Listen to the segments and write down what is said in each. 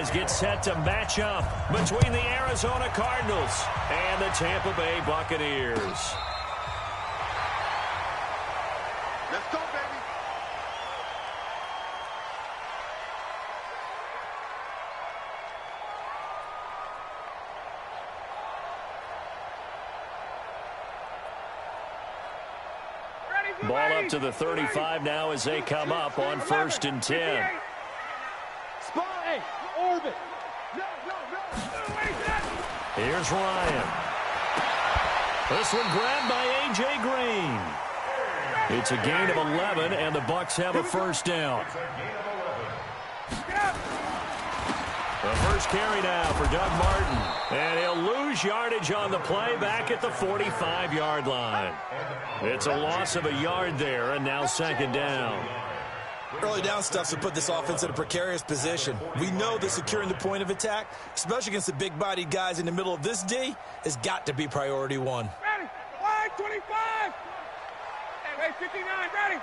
Heroes get set to match up between the Arizona Cardinals and the Tampa Bay Buccaneers. Let's go, baby. Ball up to the 35 now as they come up on 1st and 10. Spot. Hey, orbit. No. Here's Ryan. This one grabbed by A.J. Green. It's a gain of 11, and the Bucs have a first down. The first carry now for Doug Martin. And he'll lose yardage on the play back at the 45-yard line. It's a loss of a yard there, and now 2nd down. Early down stuff to put this offense in a precarious position. We know that securing the point of attack, especially against the big-bodied guys in the middle of this D, has got to be priority one. Ready. Line 25. Hey, 59, ready.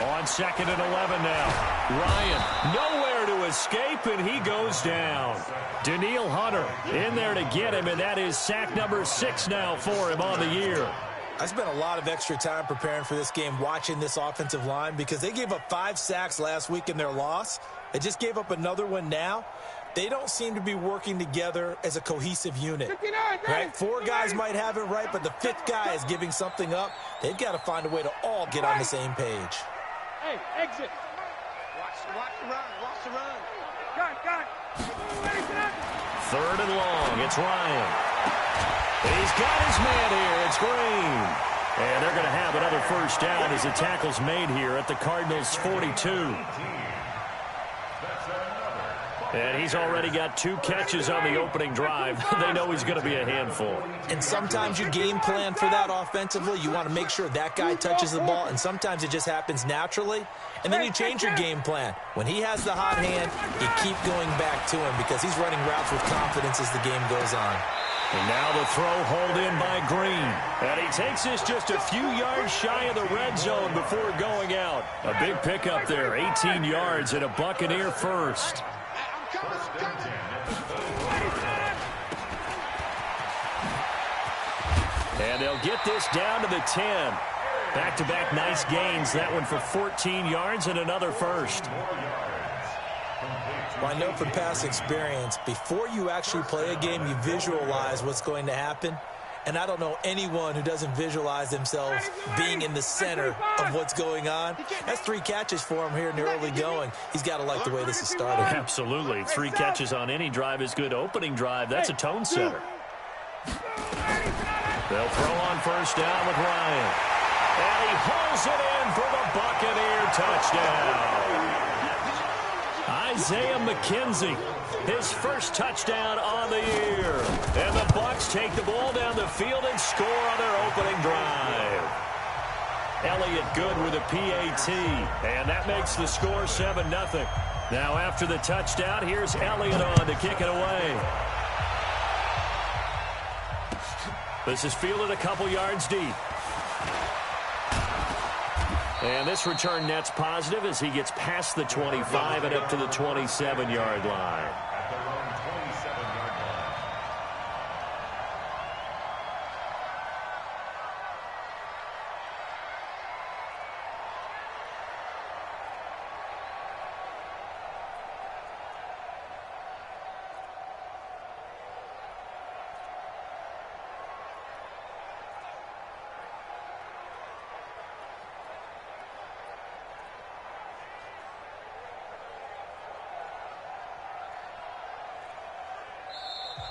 On 2nd and 11 now. Ryan nowhere to escape, and he goes down. Danielle Hunter in there to get him, and that is sack number 6 now for him on the year. I spent a lot of extra time preparing for this game watching this offensive line because they gave up 5 sacks last week in their loss. They just gave up another one now. They don't seem to be working together as a cohesive unit. 59, right? 4 guys might have it right, but the 5th guy is giving something up. They've got to find a way to all get on the same page. Hey, exit. Watch the run. Watch the run. Got it. 3rd and long. It's Ryan. He's got his man here. It's Green. And they're going to have another first down as the tackle's made here at the Cardinals' 42. And he's already got 2 catches on the opening drive. They know he's going to be a handful. And sometimes you game plan for that offensively. You want to make sure that guy touches the ball, and sometimes it just happens naturally. And then you change your game plan. When he has the hot hand, you keep going back to him because he's running routes with confidence as the game goes on. And now the throw hauled in by Green. And he takes this just a few yards shy of the red zone before going out. A big pickup there, 18 yards and a Buccaneer first. And they'll get this down to the 10. Back-to-back nice gains. That one for 14 yards and another first. Well, I know from past experience, before you actually play a game, you visualize what's going to happen. And I don't know anyone who doesn't visualize themselves being in the center of what's going on. That's 3 catches for him here in the early going. He's got to like the way this is starting. Absolutely. 3 catches on any drive is good. Opening drive, that's a tone setter. They'll throw on first down with Ryan. And he hauls it in for the Buccaneer touchdown. Isaiah McKenzie, his first touchdown on the year. And the Bucs take the ball down the field and score on their opening drive. Elliott Good with a PAT, and that makes the score 7-0. Now after the touchdown, here's Elliott on to kick it away. This is fielded a couple yards deep. And this return net's positive as he gets past the 25 and up to the 27-yard line.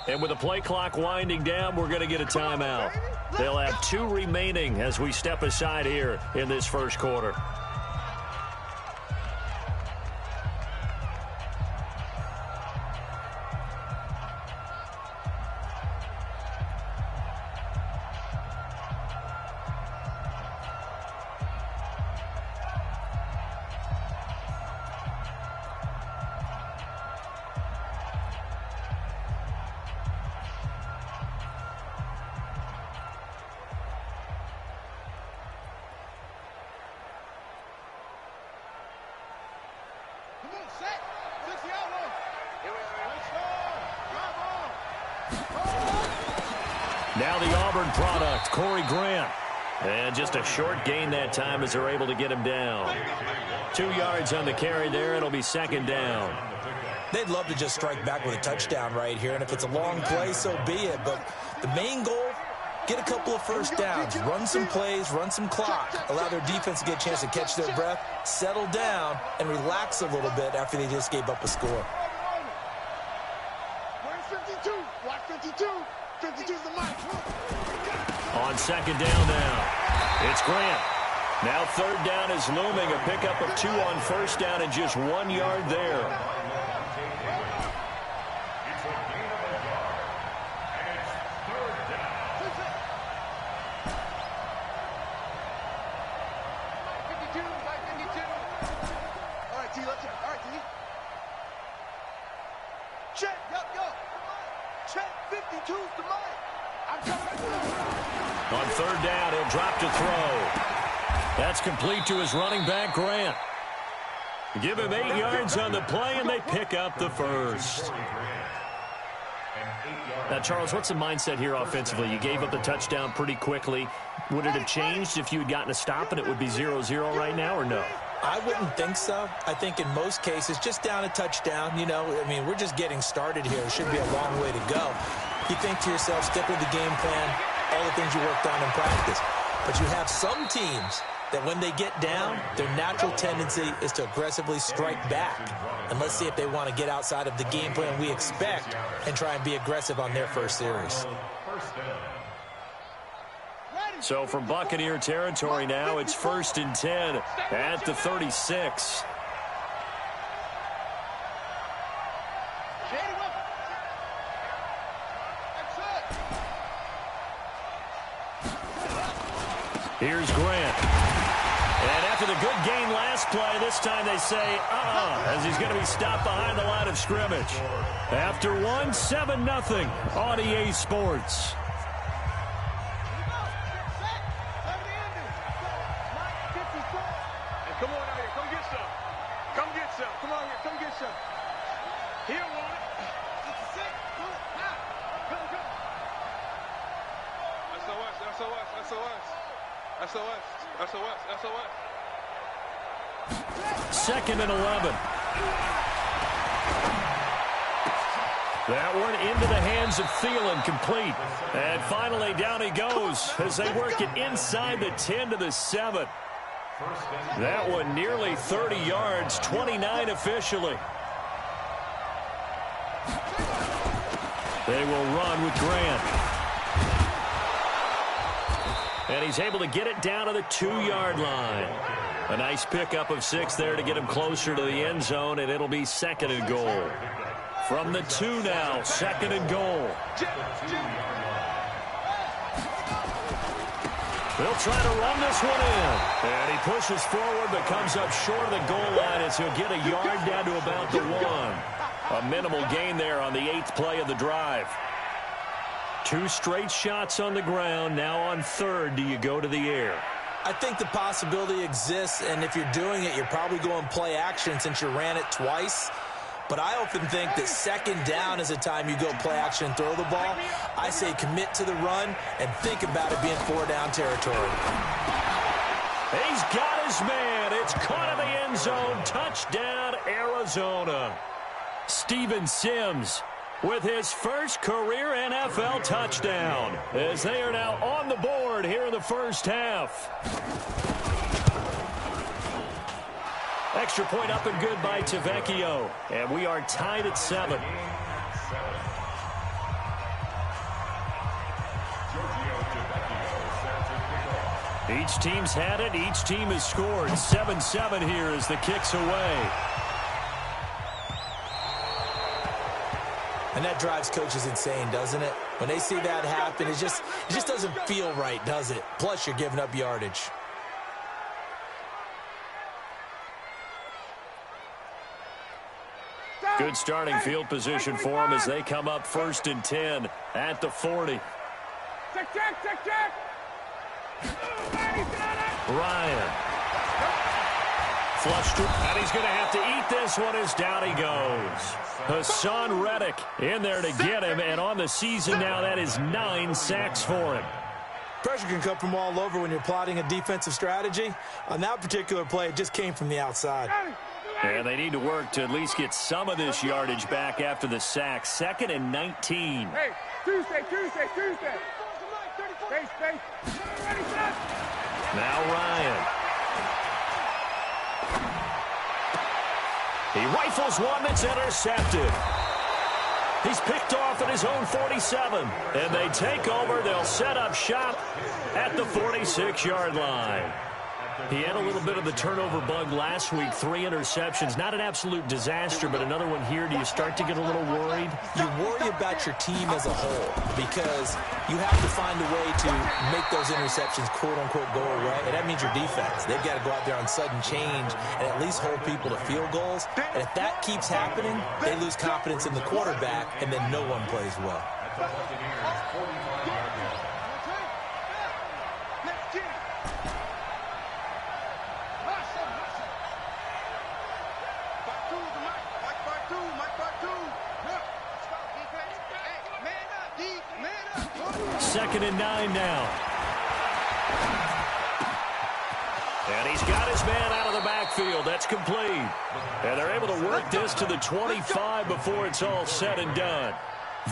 And with the play clock winding down, we're going to get a timeout. They'll have 2 remaining as we step aside here in this first quarter. Now the Auburn product, Corey Grant. And just a short gain that time as they're able to get him down. 2 yards on the carry there. It'll be second down. They'd love to just strike back with a touchdown right here, and if it's a long play, so be it. But the main goal, get a couple of first downs, run some plays, run some clock, allow their defense to get a chance to catch their breath, settle down, and relax a little bit after they just gave up a score. Where's 52? Watch 52. 52's the mic. On second down now, it's Grant. Now third down is looming, a pickup of 2 on first down and just 1 yard there. Check, yo. Check, 52's the mic. I'm coming. On third down, he'll drop to throw. That's complete to his running back, Grant. Give him 8 yards on the play, and they pick up the first. Now, Charles, what's the mindset here offensively? You gave up the touchdown pretty quickly. Would it have changed if you had gotten a stop and it would be 0-0 right now, or no? I wouldn't think so. I think in most cases, just down a touchdown, you know, I mean, we're just getting started here. It should be a long way to go. You think to yourself, stick with the game plan, all the things you worked on in practice. But you have some teams that when they get down, their natural tendency is to aggressively strike back. And let's see if they want to get outside of the game plan we expect and try and be aggressive on their first series. So from Buccaneer territory now, it's 1st and 10 at the 36. Here's Grant. And after the good gain last play, this time they say, as he's going to be stopped behind the line of scrimmage. After 1, 7-0 on EA Sports. Come on out here. Come get some. Come get some. Come on here. Come get some. He'll want it. SOS. 2nd and 11. That one into the hands of Thielen, complete. And finally down he goes as they work it inside the 10 to the 7. That one nearly 30 yards, 29 officially. They will run with Grant. And he's able to get it down to the 2-yard line. A nice pickup of 6 there to get him closer to the end zone, and it'll be 2nd and goal. From the 2 now, 2nd and goal. They'll try to run this one in. And he pushes forward but comes up short of the goal line as he'll get a yard down to about the 1. A minimal gain there on the 8th play of the drive. 2 straight shots on the ground. Now on 3rd, do you go to the air? I think the possibility exists, and if you're doing it, you're probably going play action since you ran it twice. But I often think that 2nd down is a time you go play action and throw the ball. I say commit to the run and think about it being 4-down territory. He's got his man. It's caught in the end zone. Touchdown, Arizona. Steven Sims with his first career NFL touchdown as they are now on the board here in the first half. Extra point up and good by Tavecchio. And we are tied at 7. Each team's had it. Each team has scored. 7-7 here as the kick's away. And that drives coaches insane, doesn't it? When they see that happen, it just doesn't feel right, does it? Plus, you're giving up yardage. Good starting field position for them as they come up 1st and 10 at the 40. Check. Ryan. Flushed, and he's going to have to eat this one as down he goes. Hassan Reddick in there to get him, and on the season now, that is 9 sacks for him. Pressure can come from all over when you're plotting a defensive strategy. On that particular play, it just came from the outside. And they need to work to at least get some of this yardage back after the sack. 2nd and 19. Hey, Tuesday. Space. Now Ryan. He rifles one that's intercepted. He's picked off at his own 47. And they take over. They'll set up shop at the 46-yard line. He had a little bit of the turnover bug last week. 3 interceptions. Not an absolute disaster, but another one here. Do you start to get a little worried? You worry about your team as a whole because you have to find a way to make those interceptions, quote-unquote, go away. And that means your defense. They've got to go out there on sudden change and at least hold people to field goals. And if that keeps happening, they lose confidence in the quarterback, and then no one plays well. Second and 9 now. And he's got his man out of the backfield. That's complete. And they're able to work this to the 25 before it's all said and done.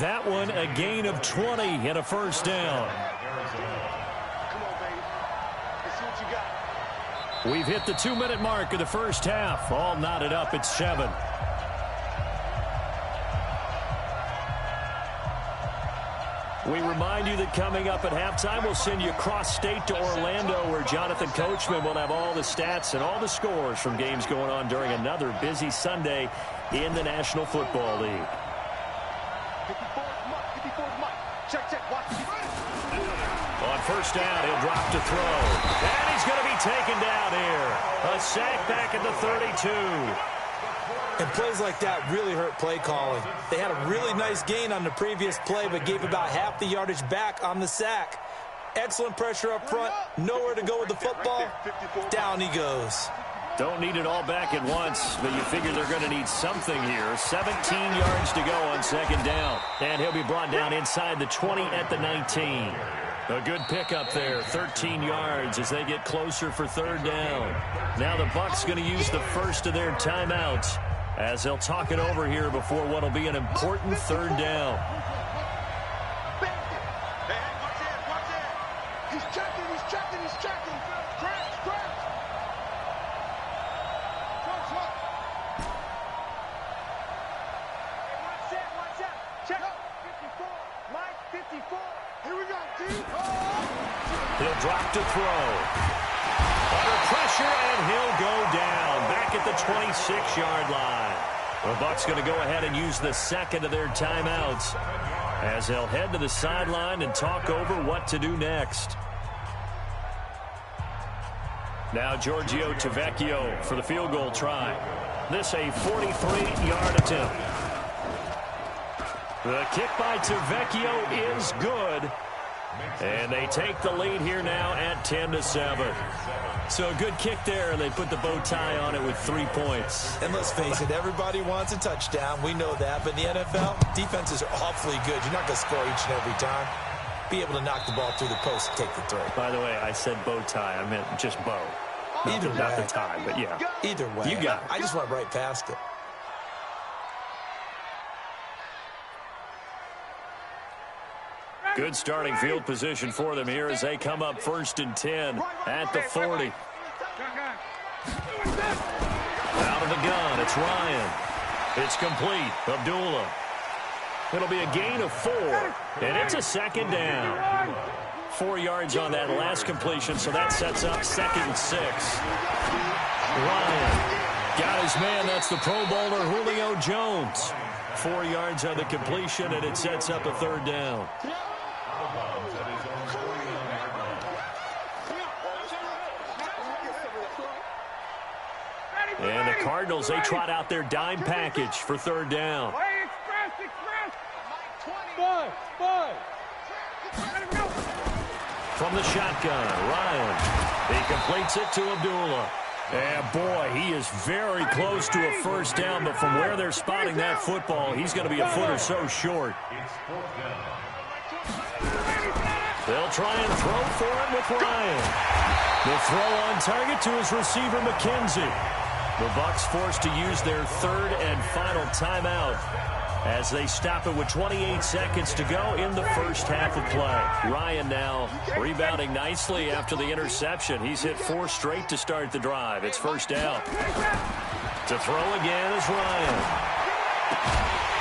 That one, a gain of 20 and a first down. Come on, baby. Let's see what you got. We've hit the 2-minute mark of the first half. All knotted up at 7. We remind you that coming up at halftime, we'll send you cross-state to Orlando, where Jonathan Coachman will have all the stats and all the scores from games going on during another busy Sunday in the National Football League. 54 Mike. Check. Watch. On first down, he'll drop to throw. And he's going to be taken down here. A sack back at the 32. And plays like that really hurt play calling. They had a really nice gain on the previous play, but gave about half the yardage back on the sack. Excellent pressure up front. Nowhere to go with the football. Down he goes. Don't need it all back at once, but you figure they're going to need something here. 17 yards to go on second down. And he'll be brought down inside the 20 at the 19. A good pickup there, 13 yards as they get closer for third down. Now the Bucs going to use the first of their timeouts as they'll talk it over here before what will be an important third down. Hey, watch it. He's checking. Crash. Hey, watch out. Check. 54. Mike, 54. Here we go, T. He'll drop to throw. Under pressure, and he'll go down. Back at the 26-yard line. The Bucs going to go ahead and use the second of their timeouts as they'll head to the sideline and talk over what to do next. Now Giorgio Tavecchio for the field goal try. This a 43-yard attempt. The kick by Tavecchio is good. And they take the lead here now at 10-7. So a good kick there, and they put the bow tie on it with 3 points. And let's face it, everybody wants a touchdown. We know that. But in the NFL, defenses are awfully good. You're not going to score each and every time. Be able to knock the ball through the post and take the throw. By the way, I said bow tie. I meant just bow. Not the tie, but yeah. Either way. You got it. I just went right past it. Good starting field position for them here as they come up 1st and 10 at the 40. Out of the gun, it's Ryan. It's complete. Abdullah. It'll be a gain of 4, and it's a second down. 4 yards on that last completion, so that sets up 2nd and 6. Ryan got his man. That's the Pro Bowler Julio Jones. 4 yards on the completion, and it sets up a third down. And the Cardinals, they trot out their dime package for third down. From the shotgun, Ryan. He completes it to Abdullah. And boy, he is very close to a first down, but from where they're spotting that football, he's going to be a foot or so short. They'll try and throw for him with Ryan. The throw on target to his receiver, McKenzie. The Bucs forced to use their third and final timeout as they stop it with 28 seconds to go in the first half of play. Ryan now rebounding nicely after the interception. He's hit 4 straight to start the drive. It's first down. To throw again is Ryan.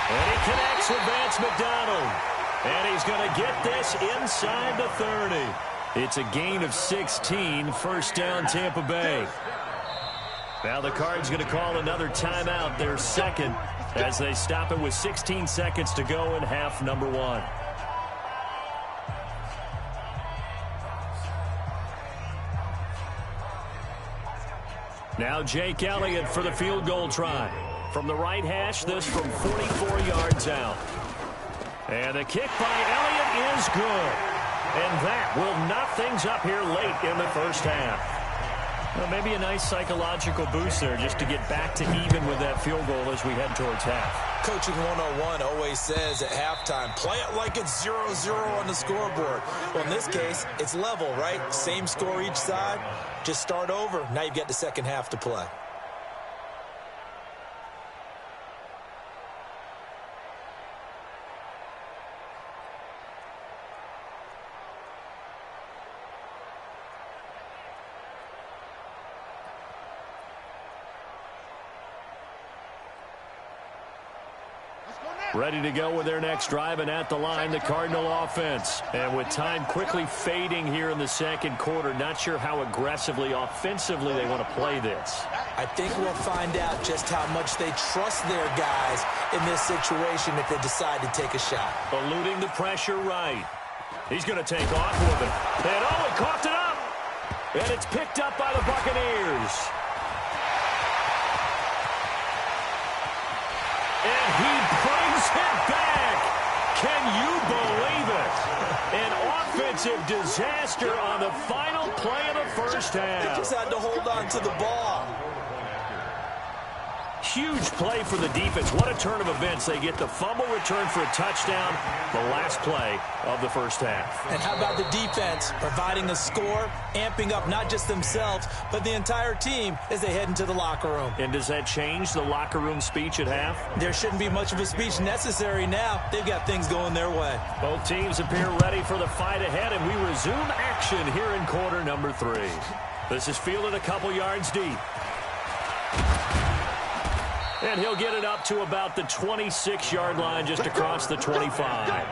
And he connects with Vance McDonald. And he's going to get this inside the 30. It's a gain of 16, first down Tampa Bay. Now the Cards going to call another timeout, their second, as they stop it with 16 seconds to go in half number 1. Now Jake Elliott for the field goal try. From the right hash, this from 44 yards out. And the kick by Elliott is good. And that will knock things up here late in the first half. Well, maybe a nice psychological boost there just to get back to even with that field goal as we head towards half. Coaching 101 always says at halftime, play it like it's 0-0 on the scoreboard. Well, in this case, it's level, right? Same score each side. Just start over. Now you get the second half to play. Ready to go with their next drive, and at the line, the Cardinal offense. And with time quickly fading here in the second quarter, not sure how aggressively, offensively they want to play this. I think we'll find out just how much they trust their guys in this situation if they decide to take a shot. Eluding the pressure right. He's going to take off with it. And oh, he coughed it up. And it's picked up by the Buccaneers. And he brings it back. Can you believe it? An offensive disaster on the final play of the first half. They just had to hold on to the ball. Huge play for the defense. What a turn of events. They get the fumble return for a touchdown, the last play of the first half. And how about the defense providing a score, amping up not just themselves, but the entire team as they head into the locker room. And does that change the locker room speech at half? There shouldn't be much of a speech necessary now. They've got things going their way. Both teams appear ready for the fight ahead, and we resume action here in quarter number 3. This is fielded a couple yards deep. And he'll get it up to about the 26-yard line, just across the 25.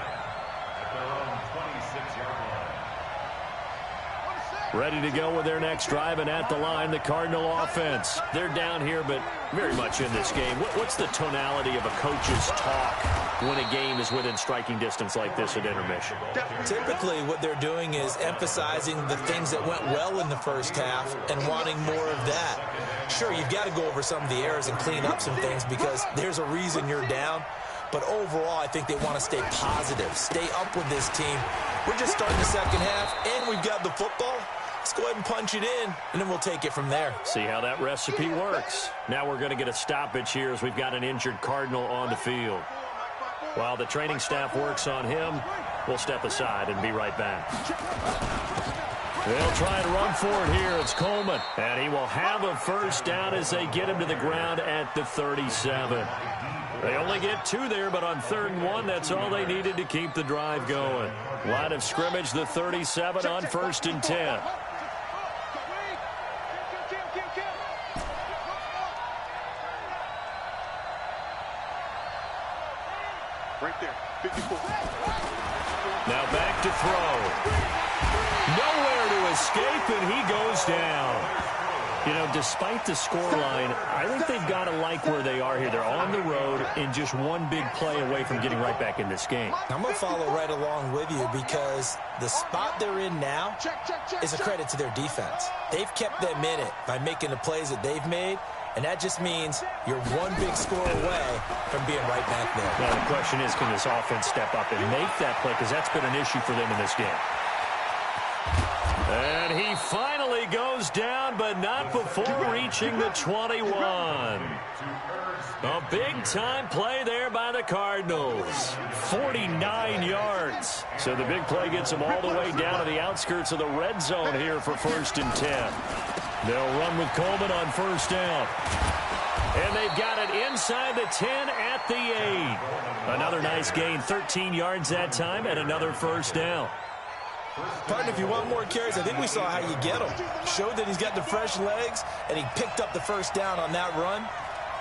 Ready to go with their next drive, and at the line, the Cardinal offense. They're down here, but very much in this game. What's the tonality of a coach's talk when a game is within striking distance like this at intermission? Typically, what they're doing is emphasizing the things that went well in the first half and wanting more of that. Sure, you've got to go over some of the errors and clean up some things because there's a reason you're down. But overall, I think they want to stay positive, stay up with this team. We're just starting the second half, and we've got the football. Let's go ahead and punch it in, and then we'll take it from there. See how that recipe works. Now we're going to get a stoppage here as we've got an injured Cardinal on the field. While the training staff works on him, we'll step aside and be right back. They'll try and run for it here. It's Coleman. And he will have a first down as they get him to the ground at the 37. They only get 2 there, but on 3rd and 1, that's all they needed to keep the drive going. Line of scrimmage, the 37 on 1st and 10. Right there, 54. Now back to throw. Nowhere to escape, and he goes down. You know, despite the scoreline, I think they've got to like where they are here. They're on the road and just one big play away from getting right back in this game. I'm going to follow right along with you because the spot they're in now is a credit to their defense. They've kept them in it by making the plays that they've made, and that just means you're one big score away from being right back there. Now, the question is, can this offense step up and make that play? Because that's been an issue for them in this game. And he finally goes down, but not before reaching the 21. A big-time play there by the Cardinals. 49 yards. So the big play gets them all the way down to the outskirts of the red zone here for 1st and 10. They'll run with Coleman on 1st down. And they've got it inside the 10 at the 8. Another nice gain, 13 yards that time, and another 1st down. Partner, if you want more carries, I think we saw how you get him. Showed that he's got the fresh legs, and he picked up the 1st down on that run.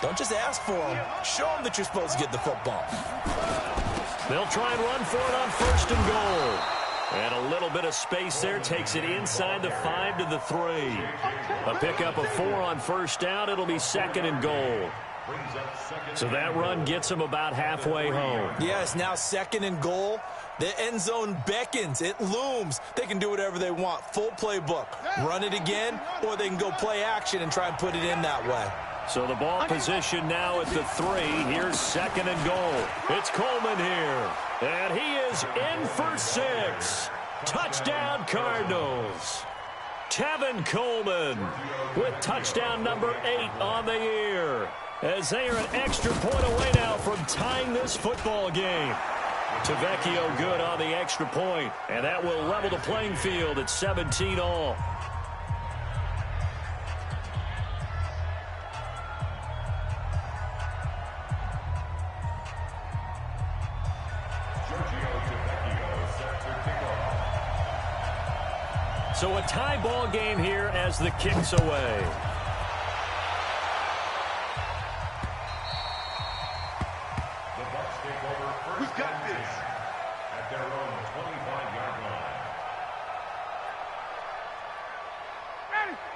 Don't just ask for him. Show him that you're supposed to get the football. They'll try and run for it on 1st and goal. And a little bit of space there takes it inside the 5 to the 3. A pickup of 4 on 1st down. It'll be 2nd and goal. So that run gets them about halfway home. Yes, now 2nd and goal. The end zone beckons. It looms. They can do whatever they want. Full playbook. Run it again, or they can go play action and try and put it in that way. So the ball position now at the 3. Here's 2nd and goal. It's Coleman here. And he is in for 6. Touchdown, Cardinals. Tevin Coleman with touchdown number 8 on the year. As they are an extra point away now from tying this football game. Tavecchio good on the extra point. And that will level the playing field at 17 all. So a tie ball game here as the kick's away. Who's got this? At their own 25-yard line.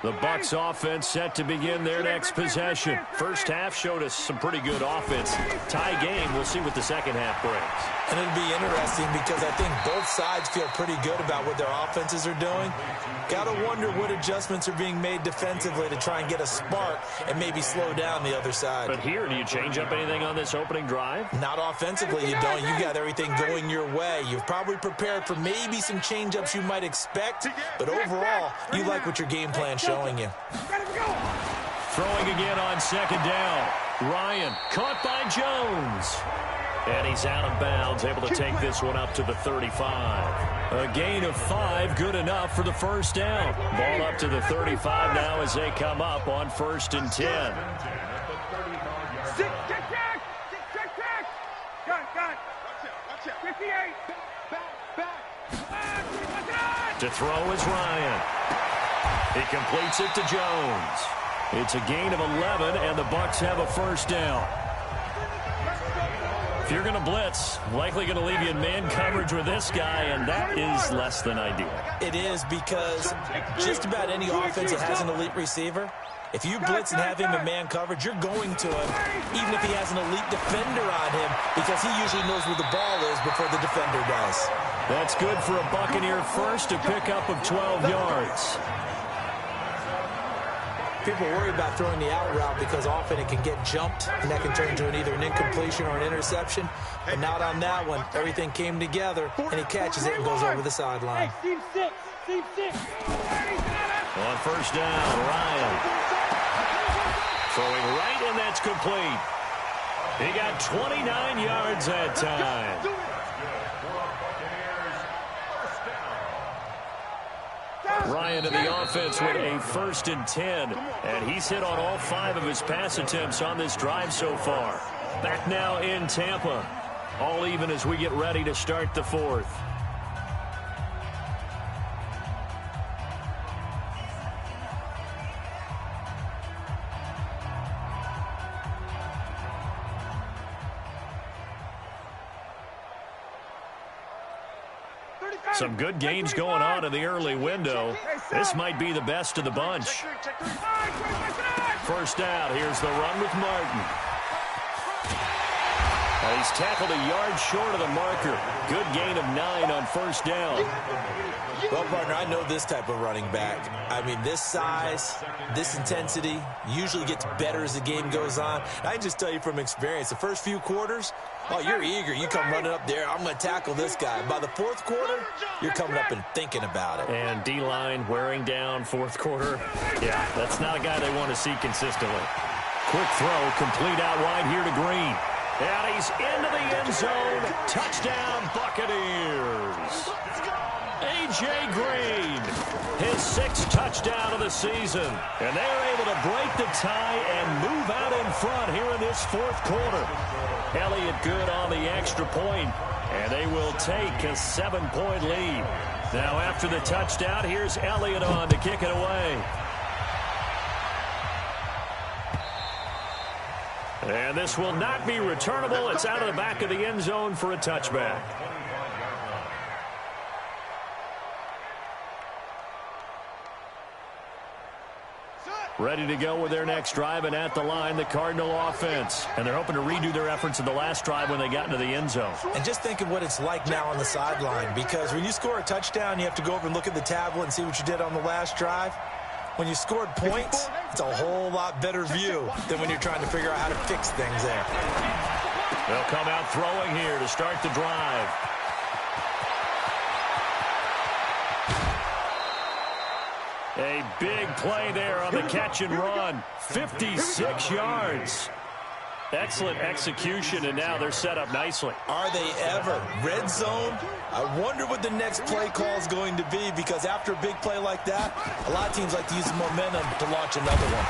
The Bucs offense set to begin their next possession. First half showed us some pretty good offense. Tie game, we'll see what the second half brings. And it'll be interesting because I think both sides feel pretty good about what their offenses are doing. Got to wonder what adjustments are being made defensively to try and get a spark and maybe slow down the other side. But here, do you change up anything on this opening drive? Not offensively, you don't. You got everything going your way. You've probably prepared for maybe some change-ups you might expect, but overall, you like what your game plan's showing you. Throwing again on 2nd down. Ryan caught by Jones. And he's out of bounds, able to take this one up to the 35. A gain of 5, good enough for the 1st down. Ball up to the 35 now as they come up on 1st and 10. To throw is Ryan. He completes it to Jones. It's a gain of 11, and the Bucs have a 1st down. If you're going to blitz, likely going to leave you in man coverage with this guy, and that is less than ideal. It is because just about any offense that has an elite receiver, if you blitz and have him in man coverage, you're going to him, even if he has an elite defender on him, because he usually knows where the ball is before the defender does. That's good for a Buccaneer first, a pickup of 12 yards. People worry about throwing the out route because often it can get jumped, and that can turn into either an incompletion or an interception. But not on that one. Everything came together, and he catches it and goes over the sideline. Team 6. On 1st down, Ryan. Throwing right, and that's complete. He got 29 yards that time. Ryan in the offense with a 1st and 10, and he's hit on all 5 of his pass attempts on this drive so far. Back now in Tampa, all even as we get ready to start the 4th. Some good games going on in the early window. This might be the best of the bunch. 1st down. Here's the run with Martin. And he's tackled a yard short of the marker. Good gain of 9 on first down. Well, partner, I know this type of running back. I mean, this size, this intensity usually gets better as the game goes on. I can just tell you from experience, the first few quarters, oh, you're eager. You come running up there, I'm going to tackle this guy. By the fourth quarter, you're coming up and thinking about it. And D-line wearing down fourth quarter. Yeah, that's not a guy they want to see consistently. Quick throw, complete out wide here to Green. And he's into the end zone. Touchdown, Buccaneers. A.J. Green, his 6th touchdown of the season. And they are able to break the tie and move out in front here in this fourth quarter. Elliott good on the extra point, and they will take a 7-point lead. Now after the touchdown, here's Elliott on to kick it away. And this will not be returnable. It's out of the back of the end zone for a touchback. Ready to go with their next drive, and at the line, the Cardinal offense. And they're hoping to redo their efforts in the last drive when they got into the end zone. And just think of what it's like now on the sideline, because when you score a touchdown, you have to go over and look at the tablet and see what you did on the last drive. When you scored points, it's a whole lot better view than when you're trying to figure out how to fix things there. They'll come out throwing here to start the drive. A big play there on the catch and run. 56 yards. Excellent execution, and now they're set up nicely. Are they ever? Red zone? I wonder what the next play call is going to be, because after a big play like that, a lot of teams like to use the momentum to launch another one.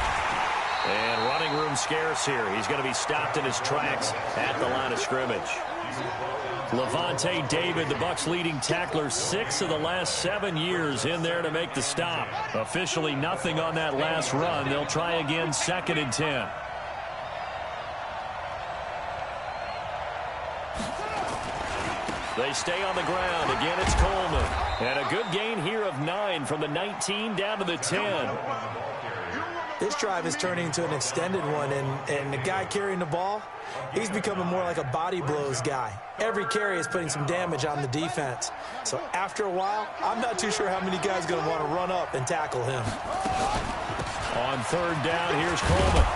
And running room scarce here. He's going to be stopped in his tracks at the line of scrimmage. Levante David, the Bucs' leading tackler, 6 of the last 7 years in there to make the stop. Officially nothing on that last run. They'll try again, 2nd and 10. They stay on the ground. Again, it's Coleman. And a good gain here of 9 from the 19 down to the 10. This drive is turning into an extended one, and the guy carrying the ball, he's becoming more like a body blows guy. Every carry is putting some damage on the defense. So after a while, I'm not too sure how many guys are going to want to run up and tackle him. On 3rd down, here's Coleman.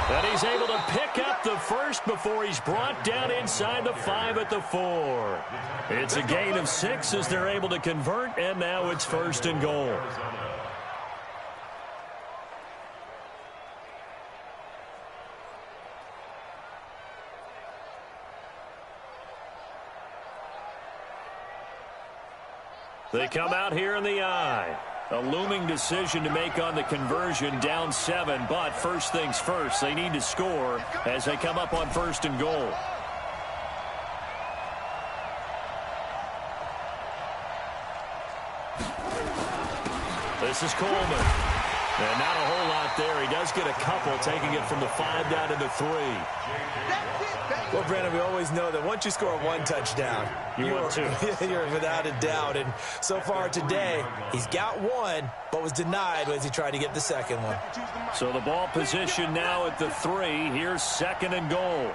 And he's able to pick up the first before he's brought down inside the 5 at the 4. It's a gain of 6 as they're able to convert, and now it's 1st and goal. They come out here in the eye. A looming decision to make on the conversion, down 7, but first things first, they need to score as they come up on 1st and goal. This is Coleman. And not a whole lot there. He does get a couple, taking it from the 5 down to the 3. Well, Brandon, we always know that once you score 1 touchdown, you're 2. You're without a doubt. And so far today, he's got 1, but was denied as he tried to get the 2nd one. So the ball position now at the 3. Here's 2nd and goal.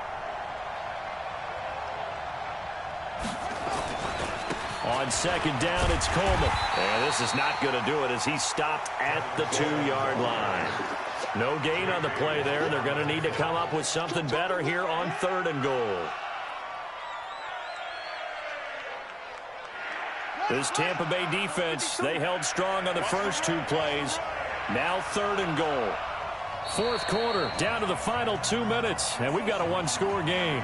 On 2nd down, it's Coleman. And this is not going to do it as he's stopped at the 2-yard line. No gain on the play there. They're going to need to come up with something better here on 3rd and goal. This Tampa Bay defense, they held strong on the first 2 plays. Now 3rd and goal. 4th quarter, down to the final 2 minutes, and we've got a 1-score game.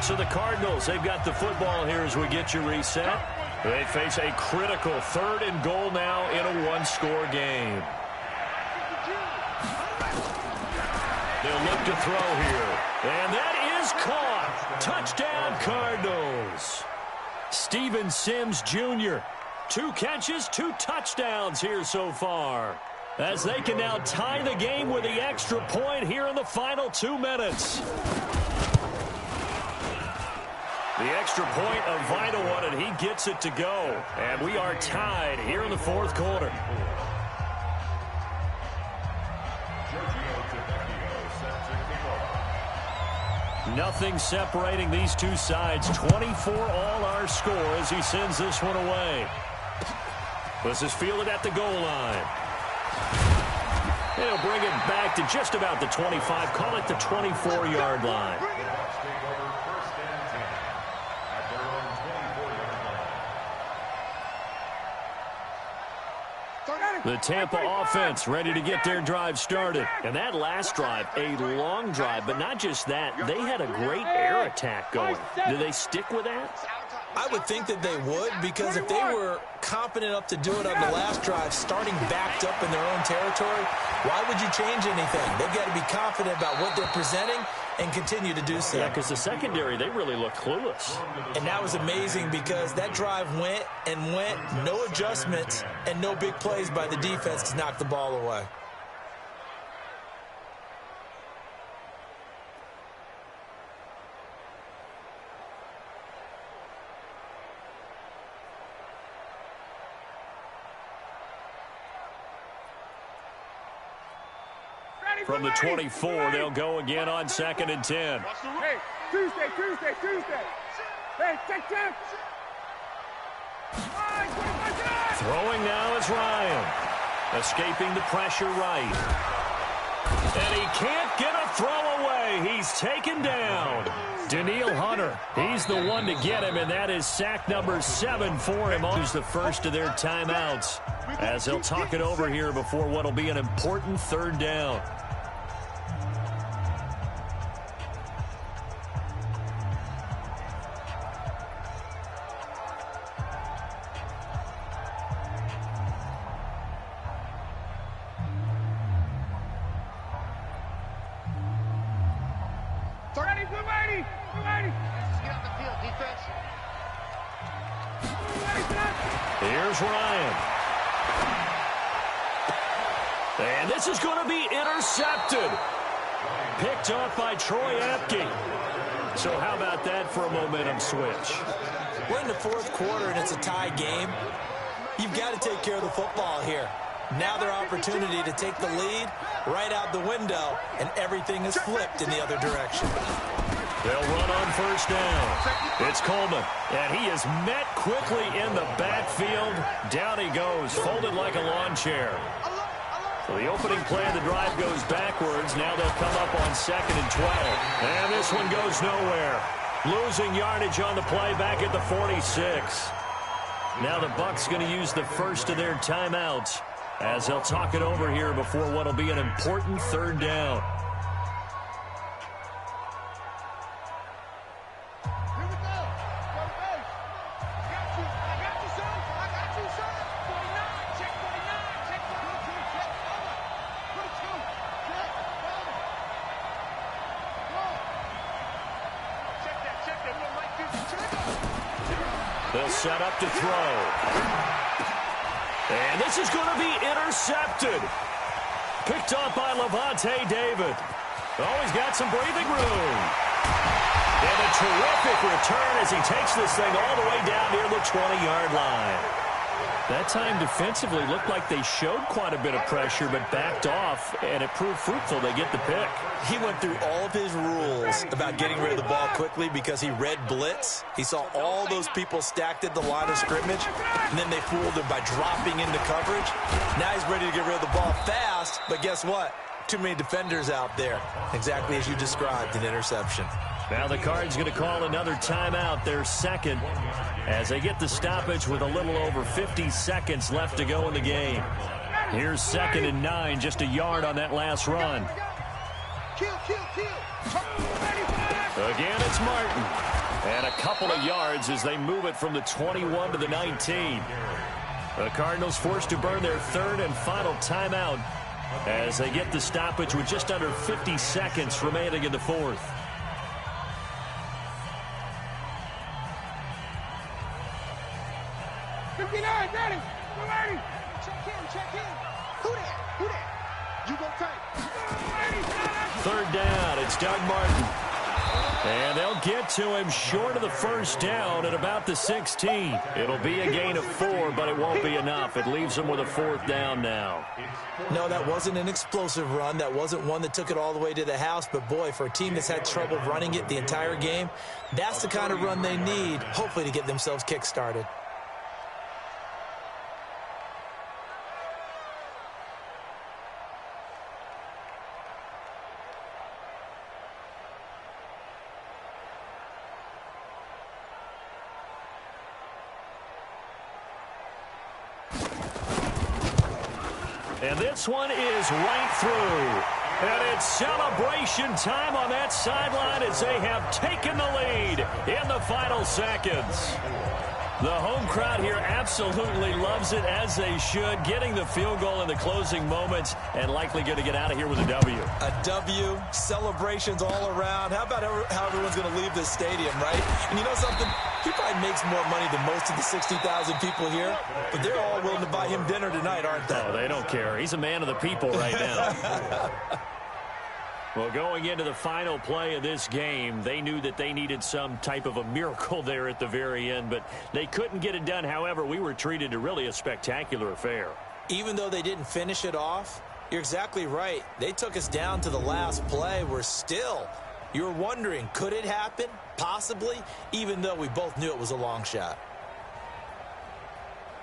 So the Cardinals, they've got the football here as we get you reset. They face a critical 3rd and goal now in a 1-score game. They'll look to throw here. And that is caught. Touchdown, Cardinals. Steven Sims Jr. 2 catches, 2 touchdowns here so far, as they can now tie the game with the extra point here in the final 2 minutes. The extra point, a vital one, and he gets it to go. And we are tied here in the 4th quarter. Nothing separating these two sides. 24 all our score as he sends this one away. This is fielded at the goal line. And he'll bring it back to just about the 25. Call it the 24-yard line. The Tampa offense ready to get their drive started. And that last drive, a long drive, but not just that. They had a great air attack going. Do they stick with that? I would think that they would, because if they were competent enough to do it on the last drive, starting backed up in their own territory, why would you change anything? They've got to be confident about what they're presenting and continue to do so. Yeah, because the secondary, they really look clueless. And that was amazing because that drive went and went, no adjustments and no big plays by the defense to knock the ball away. From the 24, they'll go again on 2nd and 10. Hey, Tuesday. Hey, check. Throwing now is Ryan. Escaping the pressure right. And he can't get a throw away. He's taken down. Daniil Hunter, he's the one to get him, and that is sack number 7 for him. Use the first of their timeouts as they'll talk it over here before what will be an important 3rd down. Here's Ryan. And this is going to be intercepted. Picked off by Troy Apke. So how about that for a momentum switch? We're in the 4th quarter and it's a tie game. You've got to take care of the football here. Now their opportunity to take the lead right out the window, and everything is flipped in the other direction. They'll run on 1st down. It's Coleman, and he is met quickly in the backfield. Down he goes, folded like a lawn chair. So the opening play of the drive goes backwards. Now they'll come up on 2nd and 12. And this one goes nowhere. Losing yardage on the play back at the 46. Now the Bucs going to use the first of their timeouts as they'll talk it over here before what will be an important 3rd down. They'll set up to throw. And this is going to be intercepted. Picked up by Levante David. Oh, he's got some breathing room. And a terrific return as he takes this thing all the way down near the 20-yard line. That time defensively looked like they showed quite a bit of pressure but backed off, and it proved fruitful. They get the pick. He went through all of his rules about getting rid of the ball quickly because he read blitz. He saw all those people stacked at the line of scrimmage, and then they fooled him by dropping into coverage. Now he's ready to get rid of the ball fast, but guess what? Too many defenders out there. Exactly as you described, an interception. Now the Cards going to call another timeout, their 2nd, as they get the stoppage with a little over 50 seconds left to go in the game. Here's 2nd and 9, just a yard on that last run. Again, it's Martin. And a couple of yards as they move it from the 21 to the 19. The Cardinals forced to burn their 3rd and final timeout as they get the stoppage with just under 50 seconds remaining in the 4th. Ready. We're ready. Check in. Who that? You go tight. 3rd down. It's Doug Martin. And they'll get to him short of the first down at about the 16. It'll be a gain of 4, but it won't be enough. It leaves them with a 4th down now. No, that wasn't an explosive run. That wasn't one that took it all the way to the house. But, boy, for a team that's had trouble running it the entire game, that's the kind of run they need, hopefully, to get themselves kick-started. And this one is right through. And it's celebration time on that sideline as they have taken the lead in the final seconds. The home crowd here absolutely loves it, as they should, getting the field goal in the closing moments and likely going to get out of here with a W. A W, celebrations all around. How about how everyone's going to leave this stadium, right? And you know something? He probably makes more money than most of the 60,000 people here, but they're all willing to buy him dinner tonight, aren't they? Oh, they don't care. He's a man of the people right now. Well, going into the final play of this game, they knew that they needed some type of a miracle there at the very end, but they couldn't get it done. However, we were treated to really a spectacular affair. Even though they didn't finish it off, you're exactly right. They took us down to the last play. You're wondering, could it happen? Possibly, even though we both knew it was a long shot.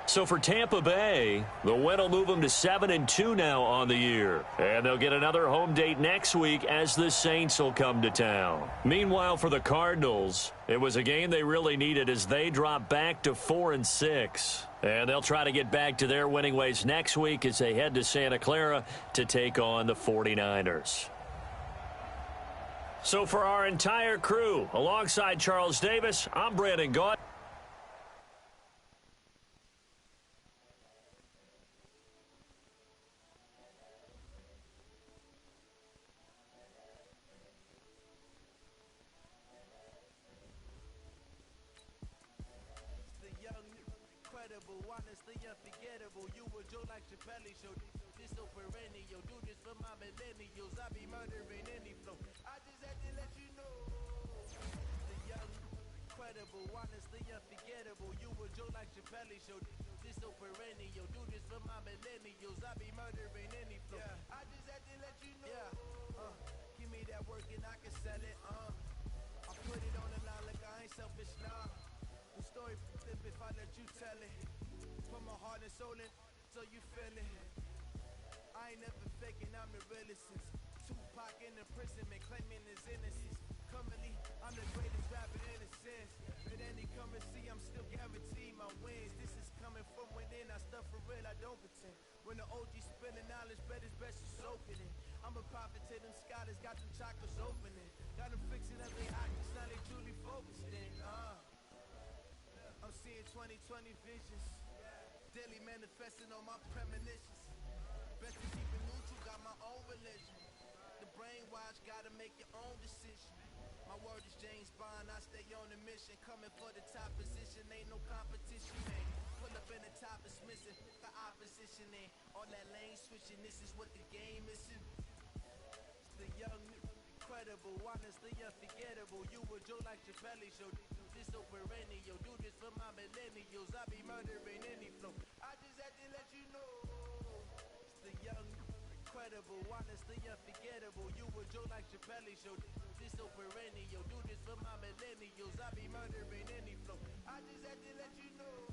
So for Tampa Bay, the win will move them to 7-2 now on the year. And they'll get another home date next week as the Saints will come to town. Meanwhile, for the Cardinals, it was a game they really needed as they drop back to 4-6. And they'll try to get back to their winning ways next week as they head to Santa Clara to take on the 49ers. So for our entire crew, alongside Charles Davis, I'm Brandon Gaut. Honestly unforgettable. You were Joe like Chappelle show. This so perennial. Do this for my millennials. I be murdering any flow. I just had to let you know. The young, incredible, honestly unforgettable. You were Joe like Chappelle show. This so perennial. Do this for my millennials. I be murdering any flow. I just had to let you know. Give me that work and I can sell it. I put it on the line like I ain't selfish now. The story flip if I let you tell it. Put my heart and soul in, so you feel it. I ain't never faking, I'm the realest since Tupac in imprisonment, claiming his innocence. Currently, I'm the greatest rapper in a sense. But any currency, I'm still guaranteed my wins. This is coming from within, I stuff for real, I don't pretend. When the OG spilling knowledge, bet it's best you soak it in. I'm a prophet to them scholars, got them chakras opening. Got them fixing up their optics, now they truly focused in. I'm seeing 2020 visions. Daily manifesting on my premonitions. Best to keep it neutral, got my own religion. The brainwash, gotta make your own decision. My word is James Bond, I stay on a mission. Coming for the top position, ain't no competition, man. Pull up in the top, it's missing. The opposition ain't all that lane switching. This is what the game is. It's the young, incredible, honestly unforgettable. You were Joe like Chappelle show. This so perennial. Do this for my millennials. I be murdering any flow. I just had to let you know. It's the young, incredible, honestly unforgettable. You were Joe like Chappelle show. This so perennial. Do this for my millennials. I be murdering any flow. I just had to let you know.